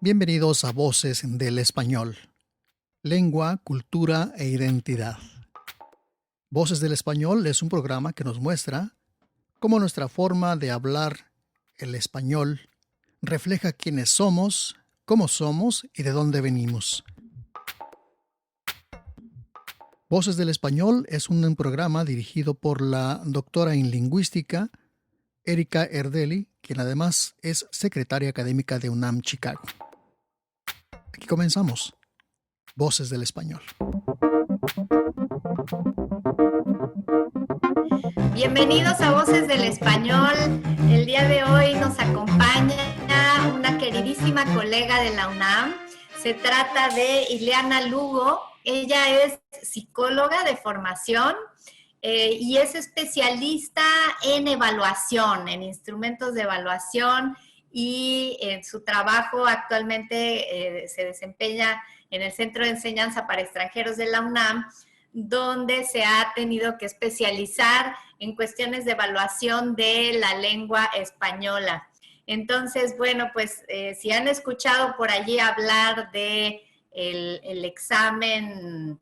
Bienvenidos a Voces del Español, lengua, cultura e identidad. Voces del Español es un programa que nos muestra cómo nuestra forma de hablar el español refleja quiénes somos, cómo somos y de dónde venimos. Voces del Español es un programa dirigido por la doctora en lingüística Erika Erdeli, quien además es secretaria académica de UNAM Chicago. Aquí comenzamos. Voces del Español. Bienvenidos a Voces del Español. El día de hoy nos acompaña una queridísima colega de la UNAM. Se trata de Ileana Lugo. Ella es psicóloga de formación y es especialista en evaluación, en instrumentos de evaluación, y en su trabajo actualmente se desempeña en el Centro de Enseñanza para Extranjeros de la UNAM, donde se ha tenido que especializar en cuestiones de evaluación de la lengua española. Entonces, bueno, pues si han escuchado por allí hablar de el examen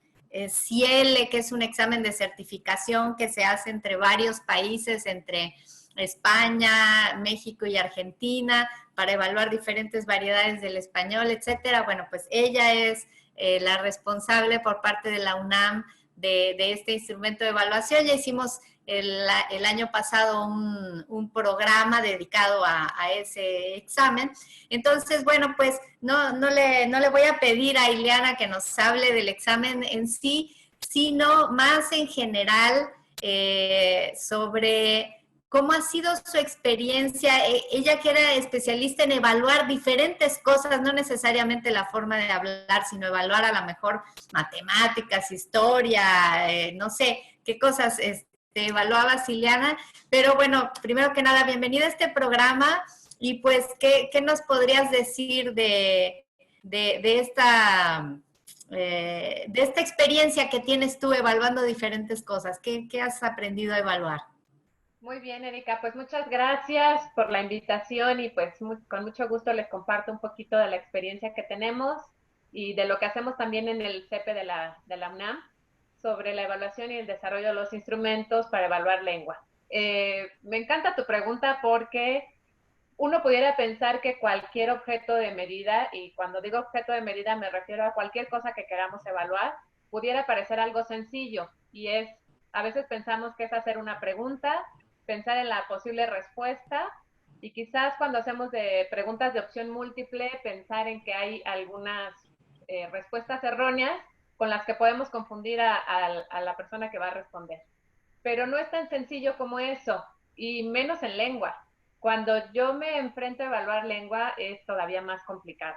CIELE, que es un examen de certificación que se hace entre varios países, entre España, México y Argentina, para evaluar diferentes variedades del español, etcétera. Bueno, pues ella es la responsable por parte de la UNAM de este instrumento de evaluación. Ya hicimos el año pasado un programa dedicado a ese examen. Entonces, bueno, pues no le voy a pedir a Ileana que nos hable del examen en sí, sino más en general sobre cómo ha sido su experiencia. Ella que era especialista en evaluar diferentes cosas, no necesariamente la forma de hablar, sino evaluar a lo mejor matemáticas, historia, no sé qué cosas evaluaba Ileana. Pero bueno, primero que nada, bienvenida a este programa. Y pues, ¿qué nos podrías decir de esta experiencia que tienes tú evaluando diferentes cosas? ¿Qué has aprendido a evaluar? Muy bien, Erika, pues muchas gracias por la invitación y pues con mucho gusto les comparto un poquito de la experiencia que tenemos y de lo que hacemos también en el CEPE de la UNAM sobre la evaluación y el desarrollo de los instrumentos para evaluar lengua. Me encanta tu pregunta porque uno pudiera pensar que cualquier objeto de medida, y cuando digo objeto de medida me refiero a cualquier cosa que queramos evaluar, pudiera parecer algo sencillo, y a veces pensamos que es hacer una pregunta, pensar en la posible respuesta, y quizás cuando hacemos de preguntas de opción múltiple, pensar en que hay algunas respuestas erróneas con las que podemos confundir a la persona que va a responder. Pero no es tan sencillo como eso, y menos en lengua. Cuando yo me enfrento a evaluar lengua es todavía más complicado.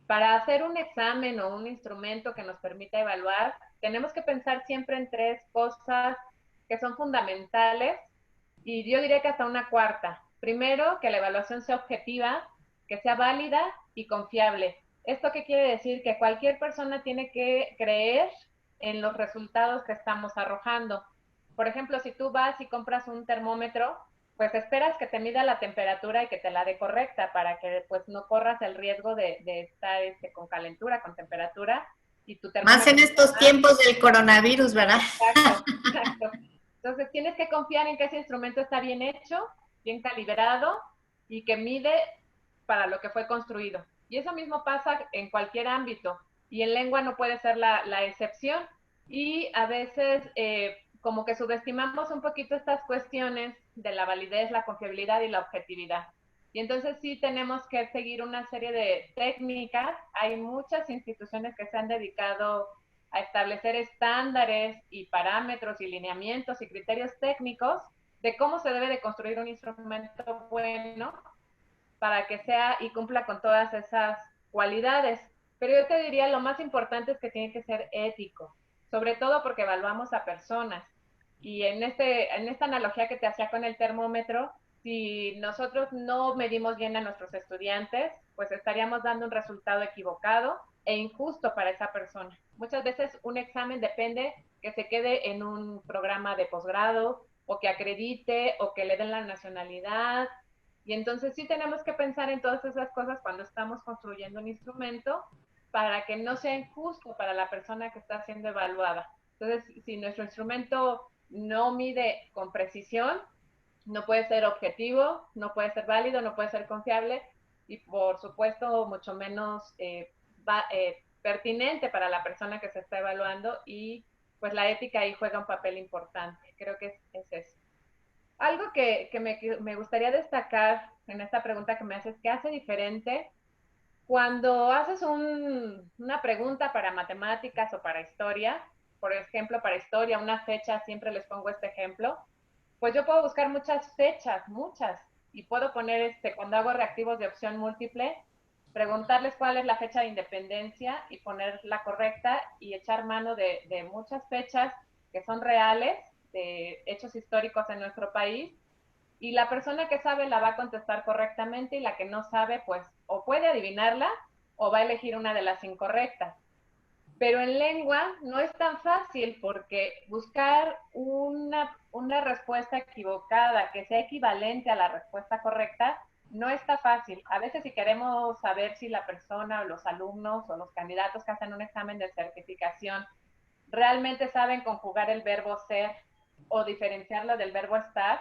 Para hacer un examen o un instrumento que nos permita evaluar, tenemos que pensar siempre en tres cosas que son fundamentales, y yo diría que hasta una cuarta. Primero, que la evaluación sea objetiva, que sea válida y confiable. ¿Esto qué quiere decir? Que cualquier persona tiene que creer en los resultados que estamos arrojando. Por ejemplo, si tú vas y compras un termómetro, pues esperas que te mida la temperatura y que te la dé correcta para que pues no corras el riesgo de estar con calentura, con temperatura, y tu Más termómetro en estos tiempos del coronavirus, ¿verdad? Exacto, exacto. Entonces tienes que confiar en que ese instrumento está bien hecho, bien calibrado y que mide para lo que fue construido. Y eso mismo pasa en cualquier ámbito, y en lengua no puede ser la excepción. Y a veces como que subestimamos un poquito estas cuestiones de la validez, la confiabilidad y la objetividad. Y entonces sí tenemos que seguir una serie de técnicas. Hay muchas instituciones que se han dedicado a establecer estándares y parámetros y lineamientos y criterios técnicos de cómo se debe de construir un instrumento bueno para que sea y cumpla con todas esas cualidades. Pero yo te diría, lo más importante es que tiene que ser ético, sobre todo porque evaluamos a personas. Y en esta analogía que te hacía con el termómetro, si nosotros no medimos bien a nuestros estudiantes, pues estaríamos dando un resultado equivocado e injusto para esa persona. Muchas veces un examen depende que se quede en un programa de posgrado, o que acredite, o que le den la nacionalidad, Y entonces sí tenemos que pensar en todas esas cosas cuando estamos construyendo un instrumento para que no sea injusto para la persona que está siendo evaluada. Entonces, si nuestro instrumento no mide con precisión, no puede ser objetivo, no puede ser válido, no puede ser confiable y por supuesto mucho menos pertinente para la persona que se está evaluando y pues la ética ahí juega un papel importante. Creo que es eso. Algo que me gustaría destacar en esta pregunta que me haces, ¿qué hace diferente cuando haces una pregunta para matemáticas o para historia? Por ejemplo, para historia, una fecha, siempre les pongo este ejemplo, pues yo puedo buscar muchas fechas, muchas, y puedo poner, cuando hago reactivos de opción múltiple, preguntarles cuál es la fecha de independencia y poner la correcta y echar mano de muchas fechas que son reales, de hechos históricos en nuestro país, y la persona que sabe la va a contestar correctamente y la que no sabe, pues o puede adivinarla o va a elegir una de las incorrectas. Pero en lengua no es tan fácil porque buscar una respuesta equivocada que sea equivalente a la respuesta correcta no está fácil. A veces si queremos saber si la persona o los alumnos o los candidatos que hacen un examen de certificación realmente saben conjugar el verbo ser o diferenciarlo del verbo estar,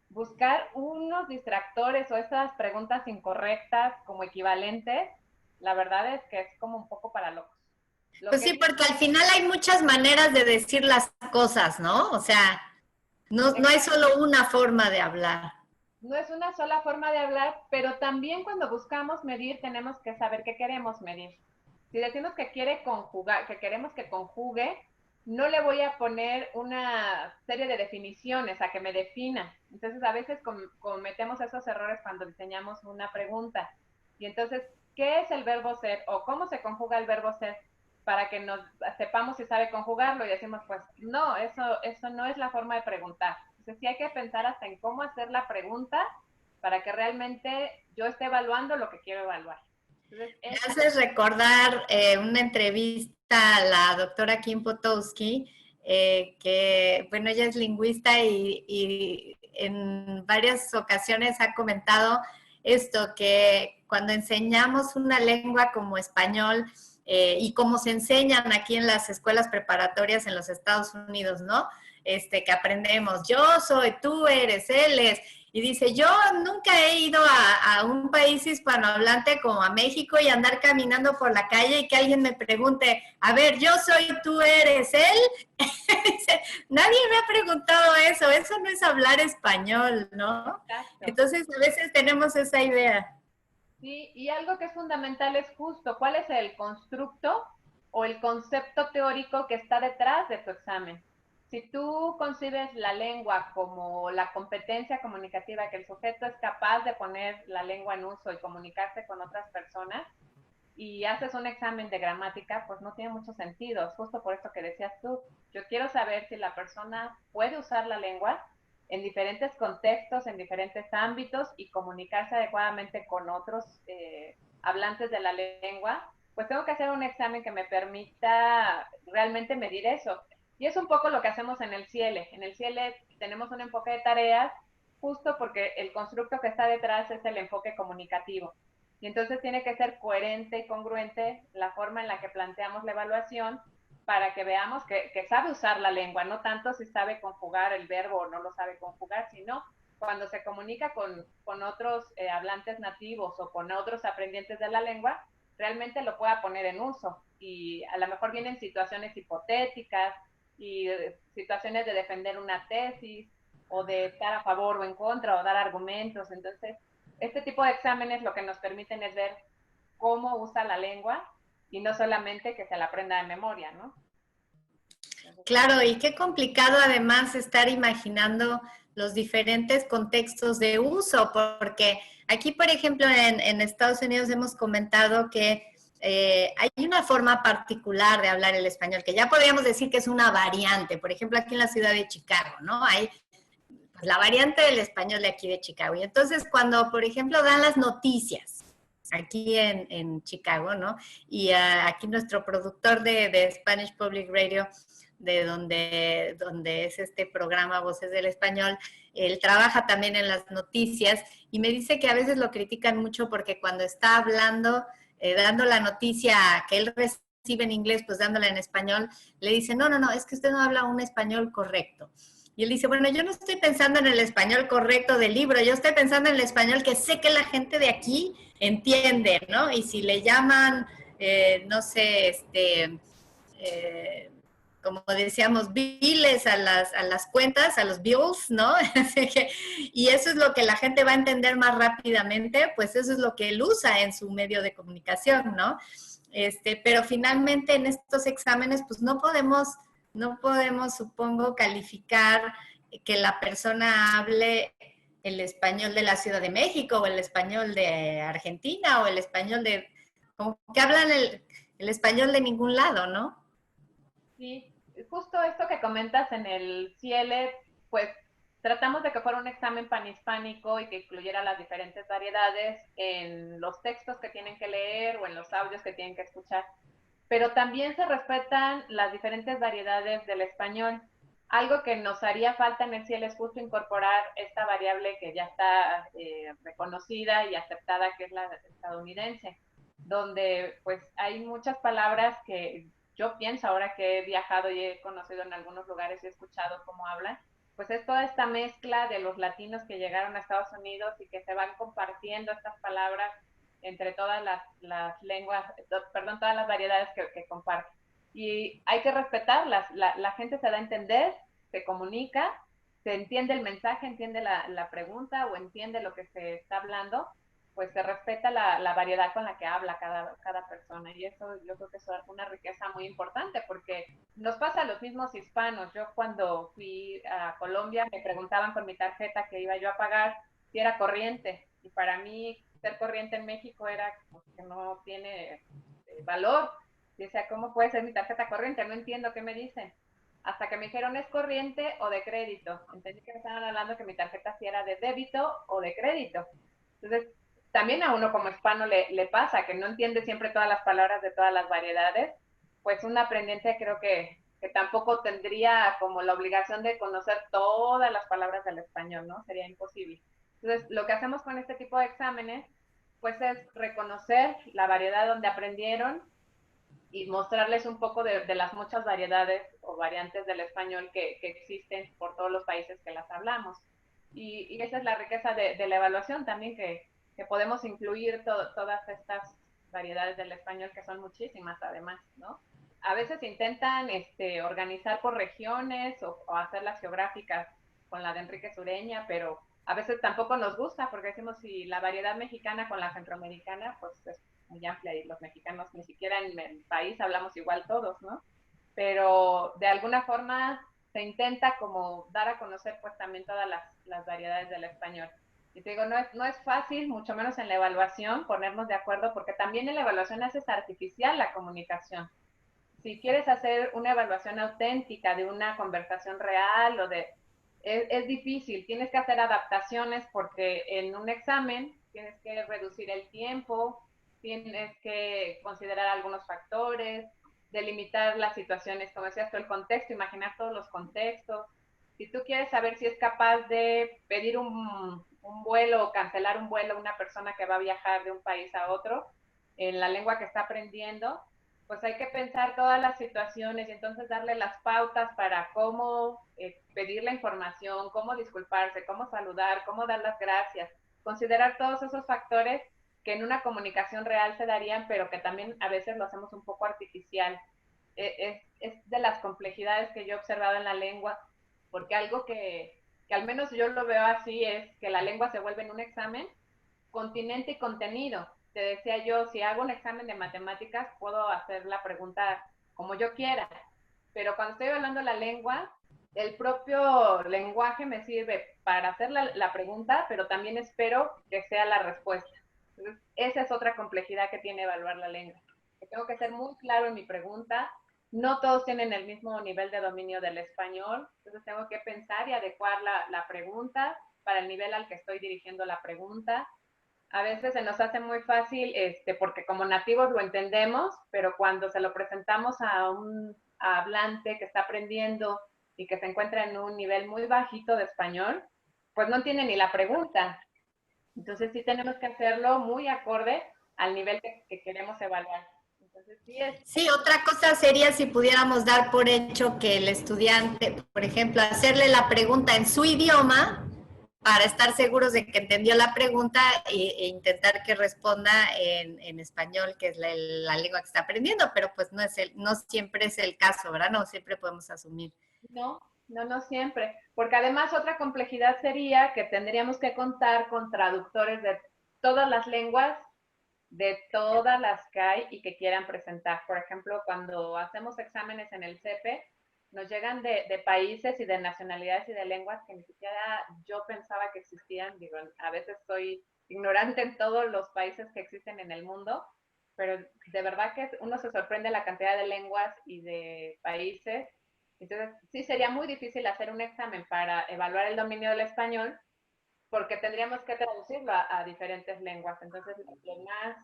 buscar unos distractores o esas preguntas incorrectas como equivalentes, la verdad es que es como un poco para locos. Pues sí, porque al final hay muchas maneras de decir las cosas, ¿no? O sea, no hay solo una forma de hablar. No es una sola forma de hablar, pero también cuando buscamos medir tenemos que saber qué queremos medir. Si decimos que quiere conjugar, que queremos que conjugue, no le voy a poner una serie de definiciones a que me defina. Entonces a veces cometemos esos errores cuando diseñamos una pregunta. Y entonces, ¿qué es el verbo ser o cómo se conjuga el verbo ser? Para que nos sepamos si sabe conjugarlo y decimos, pues no, eso no es la forma de preguntar. Entonces sí hay que pensar hasta en cómo hacer la pregunta para que realmente yo esté evaluando lo que quiero evaluar. Entonces, me haces recordar una entrevista a la doctora Kim Potowski, que, bueno, ella es lingüista y en varias ocasiones ha comentado esto, que cuando enseñamos una lengua como español, y como se enseñan aquí en las escuelas preparatorias en los Estados Unidos, ¿no? Que aprendemos, yo soy, tú eres, él es. Y dice, yo nunca he ido a un país hispanohablante como a México y andar caminando por la calle y que alguien me pregunte, a ver, yo soy, tú eres, él. Dice, nadie me ha preguntado eso no es hablar español, ¿no? Exacto. Entonces a veces tenemos esa idea. Sí, y algo que es fundamental es justo cuál es el constructo o el concepto teórico que está detrás de tu examen. Si tú concibes la lengua como la competencia comunicativa, que el sujeto es capaz de poner la lengua en uso y comunicarse con otras personas, y haces un examen de gramática, pues no tiene mucho sentido. Es justo por eso que decías tú. Yo quiero saber si la persona puede usar la lengua en diferentes contextos, en diferentes ámbitos y comunicarse adecuadamente con otros hablantes de la lengua, pues tengo que hacer un examen que me permita realmente medir eso. Y es un poco lo que hacemos en el CIELE. En el CIELE tenemos un enfoque de tareas justo porque el constructo que está detrás es el enfoque comunicativo. Y entonces tiene que ser coherente y congruente la forma en la que planteamos la evaluación para que veamos que sabe usar la lengua, no tanto si sabe conjugar el verbo o no lo sabe conjugar, sino cuando se comunica con otros hablantes nativos o con otros aprendientes de la lengua, realmente lo pueda poner en uso. Y a lo mejor vienen situaciones hipotéticas y situaciones de defender una tesis o de estar a favor o en contra o dar argumentos. Entonces, este tipo de exámenes lo que nos permiten es ver cómo usa la lengua y no solamente que se la aprenda de memoria, ¿no? Claro, y qué complicado además estar imaginando los diferentes contextos de uso, porque aquí, por ejemplo, en Estados Unidos hemos comentado que hay una forma particular de hablar el español, que ya podríamos decir que es una variante. Por ejemplo, aquí en la ciudad de Chicago, ¿no? Hay pues, la variante del español de aquí de Chicago. Y entonces, cuando, por ejemplo, dan las noticias, aquí en Chicago, ¿no? Y aquí nuestro productor de Spanish Public Radio de donde es este programa Voces del Español. Él trabaja también en las noticias y me dice que a veces lo critican mucho porque cuando está hablando, dando la noticia que él recibe en inglés, pues dándola en español, le dicen, no, es que usted no habla un español correcto. Y él dice, bueno, yo no estoy pensando en el español correcto del libro, yo estoy pensando en el español que sé que la gente de aquí entiende, ¿no? Y si le llaman, no sé, como decíamos, biles a las cuentas, a los bills, ¿no? Y eso es lo que la gente va a entender más rápidamente, pues eso es lo que él usa en su medio de comunicación, ¿no? Pero finalmente en estos exámenes, pues no podemos, supongo, calificar que la persona hable el español de la Ciudad de México o el español de Argentina o el español de, como que hablan el español de ningún lado, ¿no? Sí, justo esto que comentas en el CIELE, pues tratamos de que fuera un examen panhispánico y que incluyera las diferentes variedades en los textos que tienen que leer o en los audios que tienen que escuchar. Pero también se respetan las diferentes variedades del español. Algo que nos haría falta en el CIELE es justo incorporar esta variable que ya está reconocida y aceptada, que es la estadounidense, donde pues hay muchas palabras que yo pienso ahora que he viajado y he conocido en algunos lugares y he escuchado cómo hablan, pues es toda esta mezcla de los latinos que llegaron a Estados Unidos y que se van compartiendo estas palabras entre todas las lenguas, perdón, todas las variedades que comparten. Y hay que respetarlas, la gente se da a entender, se comunica, se entiende el mensaje, entiende la pregunta o entiende lo que se está hablando, pues se respeta la variedad con la que habla cada persona. Y eso yo creo que es una riqueza muy importante porque nos pasa a los mismos hispanos. Yo cuando fui a Colombia me preguntaban con mi tarjeta que iba yo a pagar si era corriente. Y para mí ser corriente en México era pues, que no tiene valor. Y decía, ¿cómo puede ser mi tarjeta corriente? No entiendo qué me dicen. Hasta que me dijeron, ¿es corriente o de crédito? Entendí que me estaban hablando que mi tarjeta sí era de débito o de crédito. Entonces, también a uno como hispano le pasa, que no entiende siempre todas las palabras de todas las variedades, pues un aprendiente creo que tampoco tendría como la obligación de conocer todas las palabras del español, ¿no? Sería imposible. Entonces, lo que hacemos con este tipo de exámenes, pues es reconocer la variedad donde aprendieron y mostrarles un poco de las muchas variedades o variantes del español que existen por todos los países que las hablamos. Y esa es la riqueza de la evaluación también, que podemos incluir todas estas variedades del español, que son muchísimas además, ¿no? A veces intentan organizar por regiones o hacerlas geográficas con la de Enrique Sureña, pero a veces tampoco nos gusta porque decimos si la variedad mexicana con la centroamericana, pues es muy amplia y los mexicanos ni siquiera en el país hablamos igual todos, ¿no? Pero de alguna forma se intenta como dar a conocer pues también todas las variedades del español. Y te digo, no es fácil, mucho menos en la evaluación, ponernos de acuerdo, porque también en la evaluación haces artificial la comunicación. Si quieres hacer una evaluación auténtica de una conversación real o de... Es difícil, tienes que hacer adaptaciones porque en un examen tienes que reducir el tiempo, tienes que considerar algunos factores, delimitar las situaciones, como decías tú, el contexto, imaginar todos los contextos. Si tú quieres saber si es capaz de pedir un vuelo o cancelar un vuelo a una persona que va a viajar de un país a otro en la lengua que está aprendiendo, pues hay que pensar todas las situaciones y entonces darle las pautas para cómo pedir la información, cómo disculparse, cómo saludar, cómo dar las gracias, considerar todos esos factores que en una comunicación real se darían, pero que también a veces lo hacemos un poco artificial. Es de las complejidades que yo he observado en la lengua, porque algo que al menos yo lo veo así es que la lengua se vuelve en un examen continente y contenido. Te decía yo, si hago un examen de matemáticas, puedo hacer la pregunta como yo quiera, pero cuando estoy hablando la lengua, el propio lenguaje me sirve para hacer la pregunta, pero también espero que sea la respuesta. Entonces, esa es otra complejidad que tiene evaluar la lengua. Que tengo que ser muy claro en mi pregunta. No todos tienen el mismo nivel de dominio del español, entonces tengo que pensar y adecuar la pregunta para el nivel al que estoy dirigiendo la pregunta. A veces se nos hace muy fácil, porque como nativos lo entendemos, pero cuando se lo presentamos hablante que está aprendiendo y que se encuentra en un nivel muy bajito de español, pues no tiene ni la pregunta. Entonces sí tenemos que hacerlo muy acorde al nivel que queremos evaluar. Entonces sí es... Sí, otra cosa sería si pudiéramos dar por hecho que el estudiante, por ejemplo, hacerle la pregunta en su idioma para estar seguros de que entendió la pregunta intentar que responda en español, que es la lengua que está aprendiendo, pero pues no siempre es el caso, ¿verdad? No siempre podemos asumir. No siempre, porque además otra complejidad sería que tendríamos que contar con traductores de todas las lenguas, de todas las que hay y que quieran presentar. Por ejemplo, cuando hacemos exámenes en el CEPE, nos llegan de países y de nacionalidades y de lenguas que ni siquiera yo pensaba que existían. Digo, a veces soy ignorante en todos los países que existen en el mundo, pero de verdad que uno se sorprende la cantidad de lenguas y de países. Entonces, sí sería muy difícil hacer un examen para evaluar el dominio del español, porque tendríamos que traducirlo a diferentes lenguas. Entonces, lo más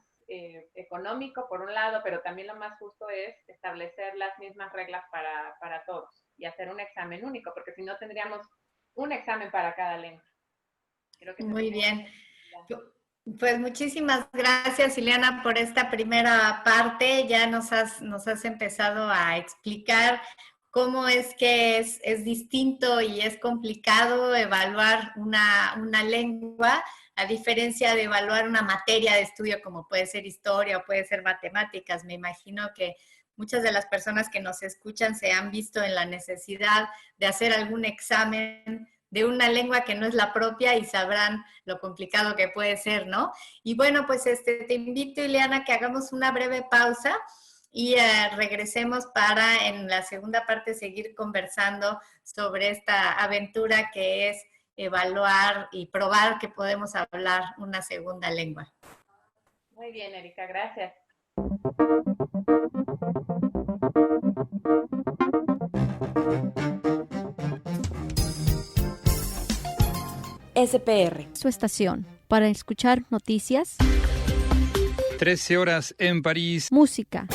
económico, por un lado, pero también lo más justo es establecer las mismas reglas para todos y hacer un examen único, porque si no tendríamos un examen para cada lengua. Creo que muy bien. Pues muchísimas gracias, Ileana, por esta primera parte. Ya nos has empezado a explicar cómo es que es distinto y es complicado evaluar una lengua, a diferencia de evaluar una materia de estudio como puede ser historia o puede ser matemáticas. Me imagino que muchas de las personas que nos escuchan se han visto en la necesidad de hacer algún examen de una lengua que no es la propia y sabrán lo complicado que puede ser, ¿no? Y bueno, pues te invito, Ileana, que hagamos una breve pausa y regresemos para en la segunda parte seguir conversando sobre esta aventura que es evaluar y probar que podemos hablar una segunda lengua. Muy bien, Erika, gracias. SPR, su estación, para escuchar noticias, 13 horas en París, música,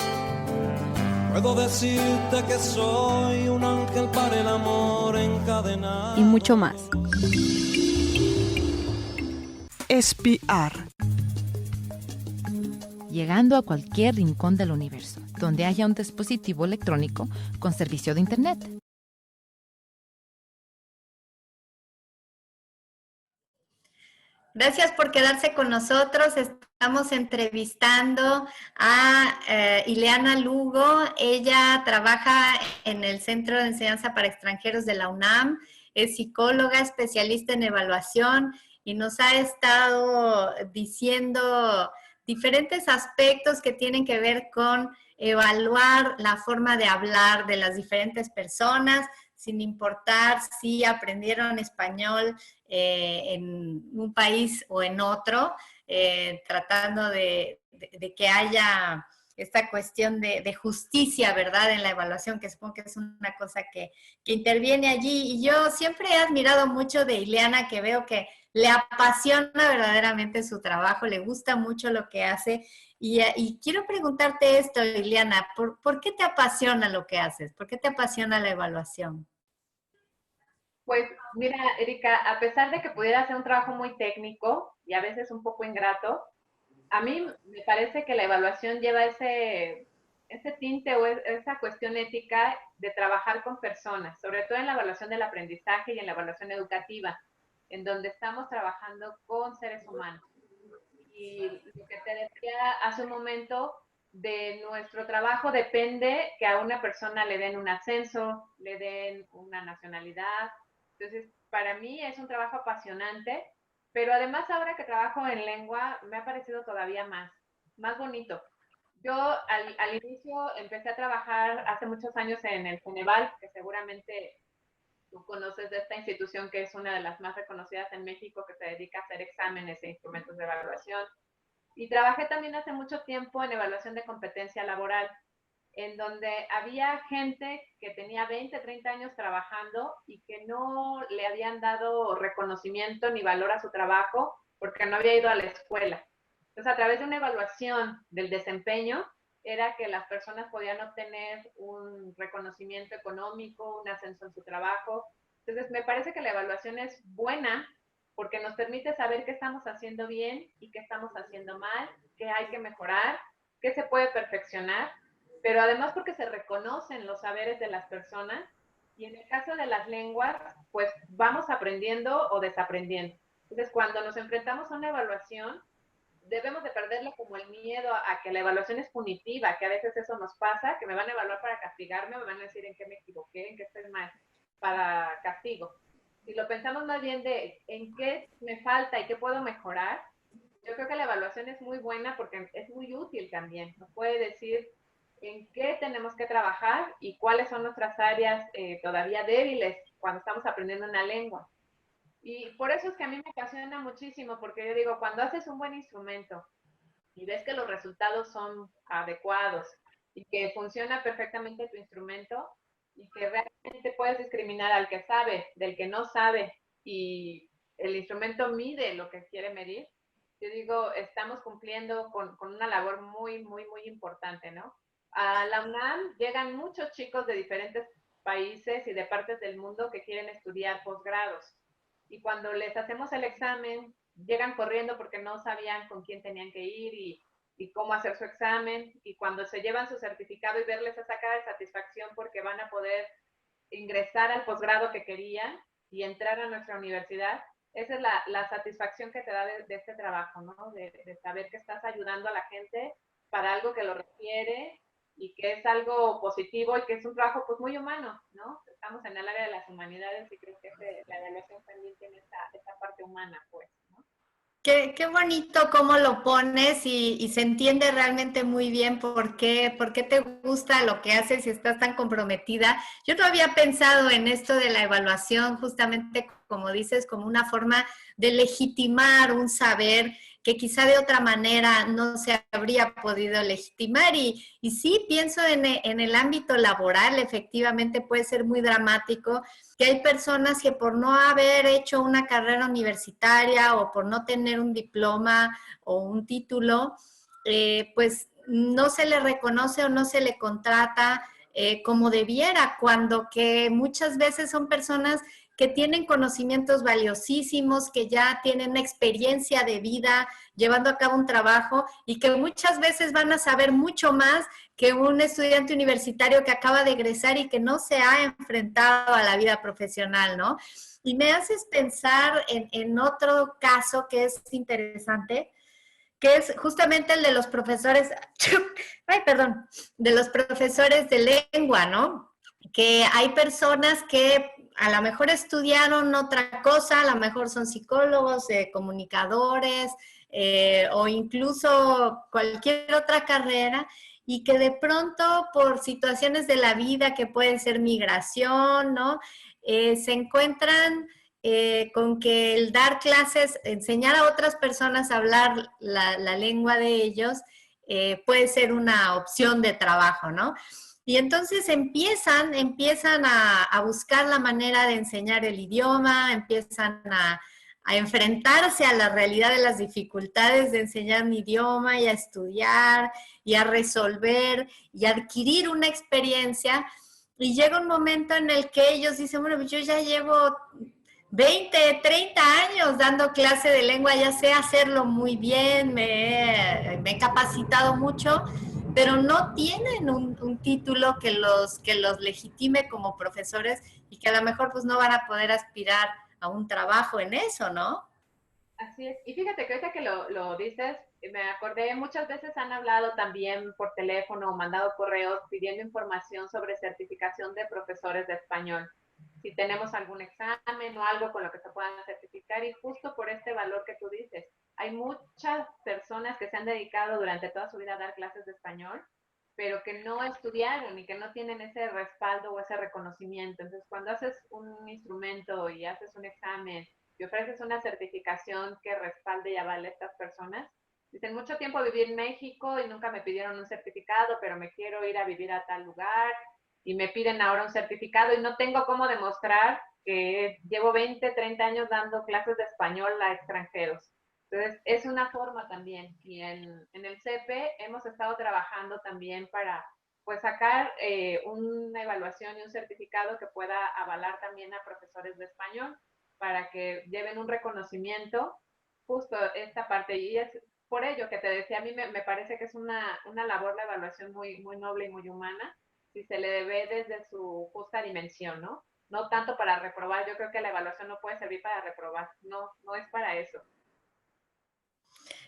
puedo decirte que soy un ángel para el amor encadenado y mucho más. Espiar. Llegando a cualquier rincón del universo, donde haya un dispositivo electrónico con servicio de Internet. Gracias por quedarse con nosotros. Estamos entrevistando a Ileana Lugo. Ella trabaja en el Centro de Enseñanza para Extranjeros de la UNAM. Es psicóloga, especialista en evaluación y nos ha estado diciendo diferentes aspectos que tienen que ver con evaluar la forma de hablar de las diferentes personas, sin importar si aprendieron español en un país o en otro, tratando de que haya esta cuestión de justicia, ¿verdad? En la evaluación, que supongo que es una cosa que interviene allí. Y yo siempre he admirado mucho de Ileana, que veo que le apasiona verdaderamente su trabajo, le gusta mucho lo que hace. Y quiero preguntarte esto, Ileana, ¿por qué te apasiona lo que haces? ¿Por qué te apasiona la evaluación? Pues mira, Erika, a pesar de que pudiera ser un trabajo muy técnico y a veces un poco ingrato, a mí me parece que la evaluación lleva ese tinte o esa cuestión ética de trabajar con personas, sobre todo en la evaluación del aprendizaje y en la evaluación educativa, en donde estamos trabajando con seres humanos. Y lo que te decía hace un momento, de nuestro trabajo depende que a una persona le den un ascenso, le den una nacionalidad. Entonces, para mí es un trabajo apasionante, pero además ahora que trabajo en lengua me ha parecido todavía más bonito. Yo al inicio empecé a trabajar hace muchos años en el Ceneval, que seguramente tú conoces de esta institución que es una de las más reconocidas en México, que se dedica a hacer exámenes e instrumentos de evaluación. Y trabajé también hace mucho tiempo en evaluación de competencia laboral, en donde había gente que tenía 20, 30 años trabajando y que no le habían dado reconocimiento ni valor a su trabajo porque no había ido a la escuela. Entonces, a través de una evaluación del desempeño, era que las personas podían obtener un reconocimiento económico, un ascenso en su trabajo. Entonces, me parece que la evaluación es buena porque nos permite saber qué estamos haciendo bien y qué estamos haciendo mal, qué hay que mejorar, qué se puede perfeccionar, pero además porque se reconocen los saberes de las personas y en el caso de las lenguas, pues vamos aprendiendo o desaprendiendo. Entonces, cuando nos enfrentamos a una evaluación, debemos de perderle como el miedo a que la evaluación es punitiva, que a veces eso nos pasa, que me van a evaluar para castigarme, me van a decir en qué me equivoqué, en qué estoy mal, para castigo. Si lo pensamos más bien de en qué me falta y qué puedo mejorar, yo creo que la evaluación es muy buena porque es muy útil también. Nos puede decir en qué tenemos que trabajar y cuáles son nuestras áreas todavía débiles cuando estamos aprendiendo una lengua. Y por eso es que a mí me apasiona muchísimo, porque yo digo, cuando haces un buen instrumento y ves que los resultados son adecuados y que funciona perfectamente tu instrumento y que realmente puedes discriminar al que sabe del que no sabe y el instrumento mide lo que quiere medir, yo digo, estamos cumpliendo con una labor muy, muy, muy importante, ¿no? A la UNAM llegan muchos chicos de diferentes países y de partes del mundo que quieren estudiar posgrados. Y cuando les hacemos el examen, llegan corriendo porque no sabían con quién tenían que ir y cómo hacer su examen. Y cuando se llevan su certificado y verles esa cara de satisfacción porque van a poder ingresar al posgrado que querían y entrar a nuestra universidad, esa es la satisfacción que te da de este trabajo, ¿no? De saber que estás ayudando a la gente para algo que lo requiere y que es algo positivo y que es un trabajo pues muy humano, ¿no? Estamos en el área de las humanidades y creo que la evaluación también tiene esa parte humana, pues, ¿no? Qué bonito cómo lo pones y se entiende realmente muy bien por qué te gusta lo que haces y estás tan comprometida. Yo no había pensado en esto de la evaluación, justamente como dices, como una forma de legitimar un saber que quizá de otra manera no se habría podido legitimar. Y sí, pienso en el ámbito laboral, efectivamente puede ser muy dramático que hay personas que por no haber hecho una carrera universitaria o por no tener un diploma o un título, pues no se le reconoce o no se le contrata como debiera, cuando que muchas veces son personas que tienen conocimientos valiosísimos, que ya tienen experiencia de vida llevando a cabo un trabajo y que muchas veces van a saber mucho más que un estudiante universitario que acaba de egresar y que no se ha enfrentado a la vida profesional, ¿no? Y me haces pensar en otro caso que es interesante, que es justamente el de los profesores, ay, perdón, de los profesores de lengua, ¿no? Que hay personas que a lo mejor estudiaron otra cosa, a lo mejor son psicólogos, comunicadores, o incluso cualquier otra carrera, y que de pronto por situaciones de la vida que pueden ser migración, ¿no? Se encuentran con que el dar clases, enseñar a otras personas a hablar la lengua de ellos, puede ser una opción de trabajo, ¿no? Y entonces empiezan a buscar la manera de enseñar el idioma, empiezan a enfrentarse a la realidad de las dificultades de enseñar un idioma y a estudiar y a resolver y a adquirir una experiencia. Y llega un momento en el que ellos dicen, bueno, yo ya llevo 20, 30 años dando clase de lengua, ya sé hacerlo muy bien, me he capacitado mucho, pero no tienen un título que los legitime como profesores y que a lo mejor pues no van a poder aspirar a un trabajo en eso, ¿no? Así es. Y fíjate que ahorita que lo dices, me acordé, muchas veces han hablado también por teléfono o mandado correos pidiendo información sobre certificación de profesores de español. Si tenemos algún examen o algo con lo que se puedan certificar y justo por este valor que tú dices. Hay muchas personas que se han dedicado durante toda su vida a dar clases de español, pero que no estudiaron y que no tienen ese respaldo o ese reconocimiento. Entonces, cuando haces un instrumento y haces un examen y ofreces una certificación que respalde y avale a estas personas, dicen, mucho tiempo viví en México y nunca me pidieron un certificado, pero me quiero ir a vivir a tal lugar y me piden ahora un certificado y no tengo cómo demostrar que llevo 20, 30 años dando clases de español a extranjeros. Entonces, es una forma también. Y en el CEPE hemos estado trabajando también para pues sacar una evaluación y un certificado que pueda avalar también a profesores de español para que lleven un reconocimiento justo esta parte. Y es por ello que te decía, a mí me parece que es una labor de evaluación muy, muy noble y muy humana, si se le ve desde su justa dimensión, ¿no? No tanto para reprobar, yo creo que la evaluación no puede servir para reprobar, no, no es para eso.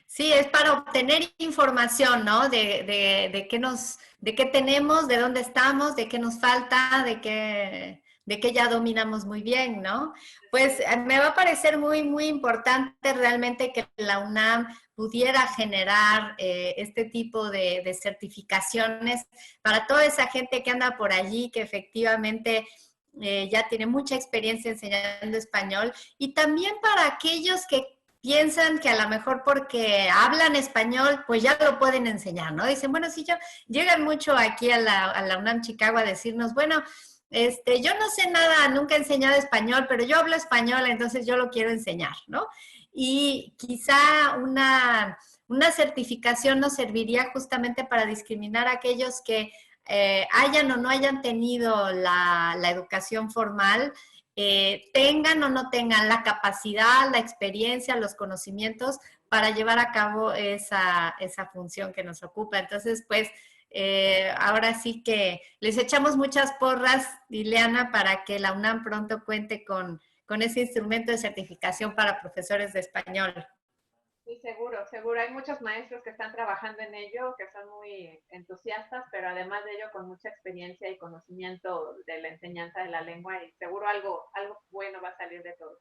Sí, es para obtener información, ¿no? De qué tenemos, de dónde estamos, de qué nos falta, de qué ya dominamos muy bien, ¿no? Pues me va a parecer muy, muy importante realmente que la UNAM pudiera generar este tipo de certificaciones para toda esa gente que anda por allí, que efectivamente ya tiene mucha experiencia enseñando español, y también para aquellos que piensan que a lo mejor porque hablan español, pues ya lo pueden enseñar, ¿no? Dicen, bueno, si yo, llegan mucho aquí a la UNAM Chicago a decirnos, bueno, yo no sé nada, nunca he enseñado español, pero yo hablo español, entonces yo lo quiero enseñar, ¿no? Y quizá una certificación nos serviría justamente para discriminar a aquellos que hayan o no hayan tenido la educación formal, tengan o no tengan la capacidad, la experiencia, los conocimientos para llevar a cabo esa función que nos ocupa. Entonces, pues, ahora sí que les echamos muchas porras, Ileana, para que la UNAM pronto cuente con ese instrumento de certificación para profesores de español. Sí, seguro, seguro. Hay muchos maestros que están trabajando en ello, que son muy entusiastas, pero además de ello con mucha experiencia y conocimiento de la enseñanza de la lengua, y seguro algo bueno va a salir de todo.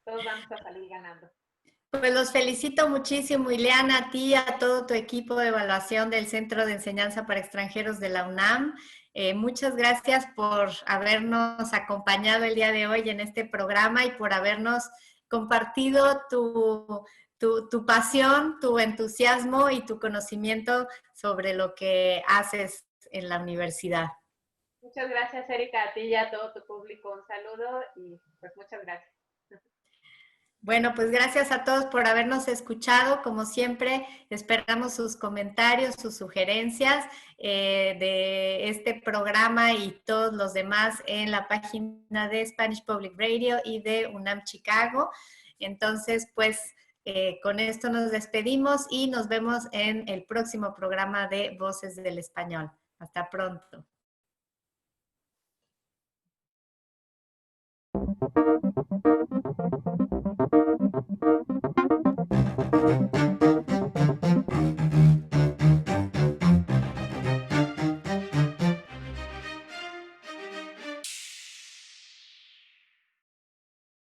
Todos vamos a salir ganando. Pues los felicito muchísimo, Ileana, a ti, a todo tu equipo de evaluación del Centro de Enseñanza para Extranjeros de la UNAM. Muchas gracias por habernos acompañado el día de hoy en este programa y por habernos compartido tu pasión, tu entusiasmo y tu conocimiento sobre lo que haces en la universidad. Muchas gracias, Erika, a ti y a todo tu público. Un saludo y pues muchas gracias. Bueno, pues gracias a todos por habernos escuchado. Como siempre, esperamos sus comentarios, sus sugerencias de este programa y todos los demás en la página de Spanish Public Radio y de UNAM Chicago. Entonces, pues con esto nos despedimos y nos vemos en el próximo programa de Voces del Español. Hasta pronto. Thank you.